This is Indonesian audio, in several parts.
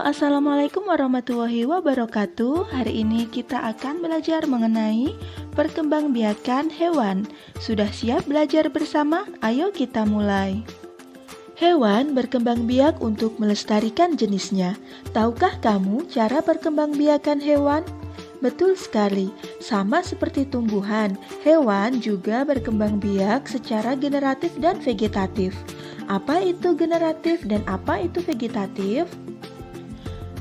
Halo, Assalamualaikum warahmatullahi wabarakatuh. Hari ini kita akan belajar mengenai perkembangbiakan hewan. Sudah siap belajar bersama? Ayo kita mulai. Hewan berkembang biak untuk melestarikan jenisnya. Tahukah kamu cara perkembangbiakan hewan? Betul sekali, sama seperti tumbuhan, hewan juga berkembang biak secara generatif dan vegetatif. Apa itu generatif dan apa itu vegetatif?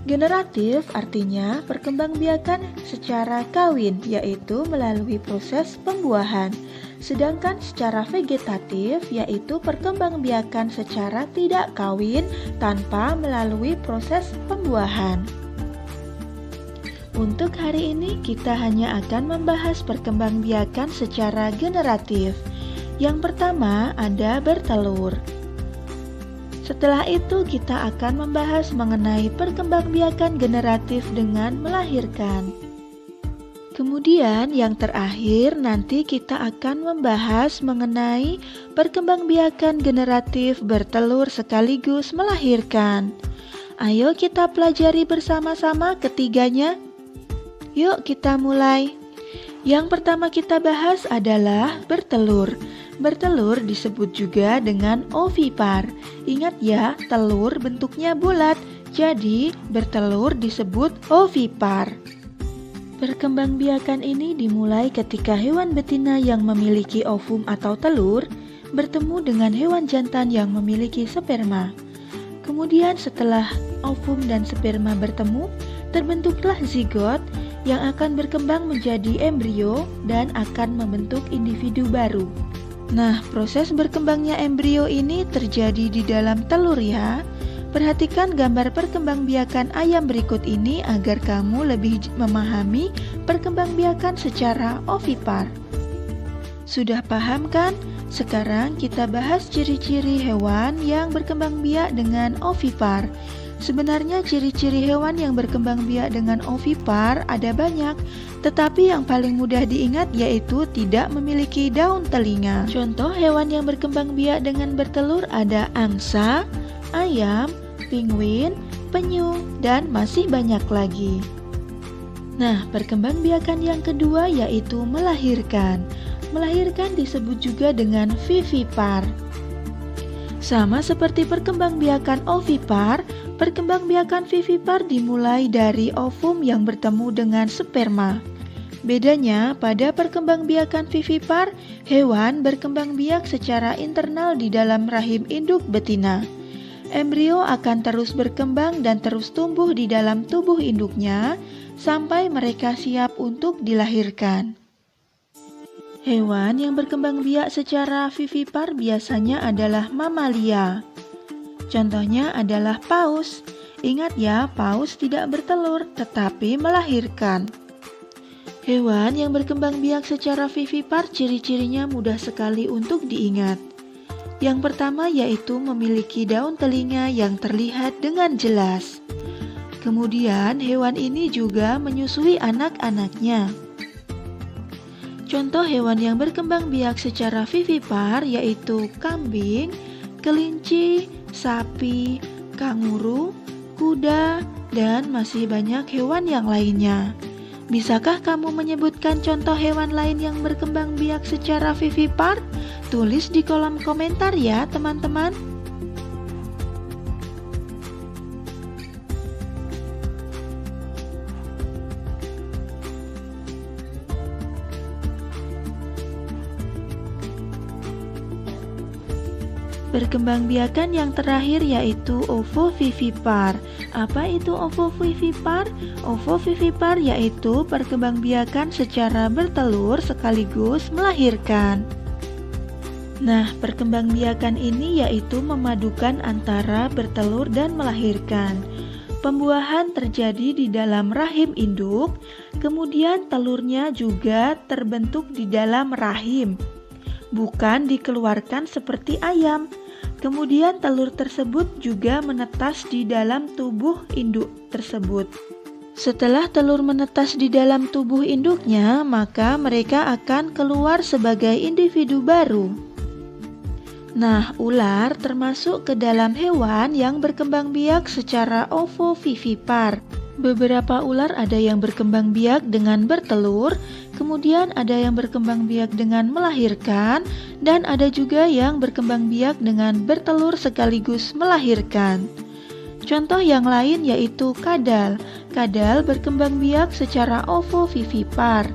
Generatif artinya perkembangbiakan secara kawin, yaitu melalui proses pembuahan. Sedangkan secara vegetatif, yaitu perkembangbiakan secara tidak kawin tanpa melalui proses pembuahan. Untuk hari ini kita hanya akan membahas perkembangbiakan secara generatif. Yang pertama ada bertelur. Setelah itu kita akan membahas mengenai perkembangbiakan generatif dengan melahirkan. Kemudian yang terakhir nanti kita akan membahas mengenai perkembangbiakan generatif bertelur sekaligus melahirkan. Ayo kita pelajari bersama-sama ketiganya. Yuk kita mulai. Yang pertama kita bahas adalah bertelur. Bertelur disebut juga dengan ovipar. Ingat ya, telur bentuknya bulat, jadi bertelur disebut ovipar. Perkembangbiakan ini dimulai ketika hewan betina yang memiliki ovum atau telur bertemu dengan hewan jantan yang memiliki sperma. Kemudian setelah ovum dan sperma bertemu, terbentuklah zigot yang akan berkembang menjadi embrio dan akan membentuk individu baru. Nah, proses berkembangnya embrio ini terjadi di dalam telur ya. Perhatikan gambar perkembangbiakan ayam berikut ini agar kamu lebih memahami perkembangbiakan secara ovipar. Sudah paham kan? Sekarang kita bahas ciri-ciri hewan yang berkembang biak dengan ovipar. Sebenarnya ciri-ciri hewan yang berkembang biak dengan ovipar ada banyak, tetapi yang paling mudah diingat yaitu tidak memiliki daun telinga. Contoh hewan yang berkembang biak dengan bertelur ada angsa, ayam, penguin, penyu, dan masih banyak lagi. Nah, perkembangbiakan yang kedua yaitu melahirkan. Melahirkan disebut juga dengan vivipar. Sama seperti perkembangbiakan ovipar, perkembangbiakan vivipar dimulai dari ovum yang bertemu dengan sperma. Bedanya, pada perkembangbiakan vivipar, hewan berkembang biak secara internal di dalam rahim induk betina. Embrio akan terus berkembang dan terus tumbuh di dalam tubuh induknya sampai mereka siap untuk dilahirkan. Hewan yang berkembang biak secara vivipar biasanya adalah mamalia. Contohnya adalah paus. Ingat ya, paus tidak bertelur tetapi melahirkan. Hewan yang berkembang biak secara vivipar ciri-cirinya mudah sekali untuk diingat. Yang pertama yaitu memiliki daun telinga yang terlihat dengan jelas. Kemudian hewan ini juga menyusui anak-anaknya. Contoh hewan yang berkembang biak secara vivipar yaitu kambing, kelinci, sapi, kanguru, kuda, dan masih banyak hewan yang lainnya. Bisakah kamu menyebutkan contoh hewan lain yang berkembang biak secara vivipar? Tulis di kolom komentar ya teman-teman. Perkembangbiakan yang terakhir yaitu ovovivipar. Apa itu ovovivipar? Ovovivipar yaitu perkembangbiakan secara bertelur sekaligus melahirkan. Nah, perkembangbiakan ini yaitu memadukan antara bertelur dan melahirkan. Pembuahan terjadi di dalam rahim induk, kemudian telurnya juga terbentuk di dalam rahim. Bukan dikeluarkan seperti ayam. Kemudian telur tersebut juga menetas di dalam tubuh induk tersebut. Setelah telur menetas di dalam tubuh induknya, maka mereka akan keluar sebagai individu baru. Nah, ular termasuk ke dalam hewan yang berkembang biak secara ovovivipar. Beberapa ular ada yang berkembang biak dengan bertelur, kemudian ada yang berkembang biak dengan melahirkan, dan ada juga yang berkembang biak dengan bertelur sekaligus melahirkan. Contoh yang lain yaitu kadal. Kadal berkembang biak secara ovovivipar.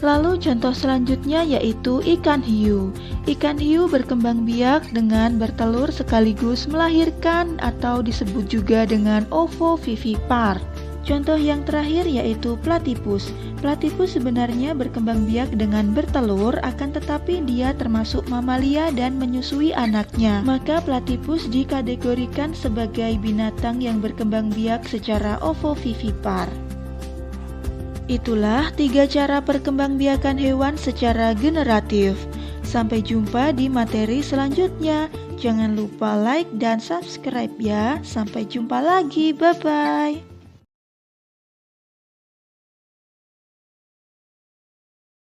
Lalu contoh selanjutnya yaitu ikan hiu. Ikan hiu berkembang biak dengan bertelur sekaligus melahirkan atau disebut juga dengan ovovivipar. Contoh yang terakhir yaitu platipus. Platipus sebenarnya berkembang biak dengan bertelur, akan tetapi dia termasuk mamalia dan menyusui anaknya. Maka platipus dikategorikan sebagai binatang yang berkembang biak secara ovovivipar. Itulah 3 cara perkembangbiakan hewan secara generatif. Sampai jumpa di materi selanjutnya. Jangan lupa like dan subscribe ya. Sampai jumpa lagi. Bye-bye.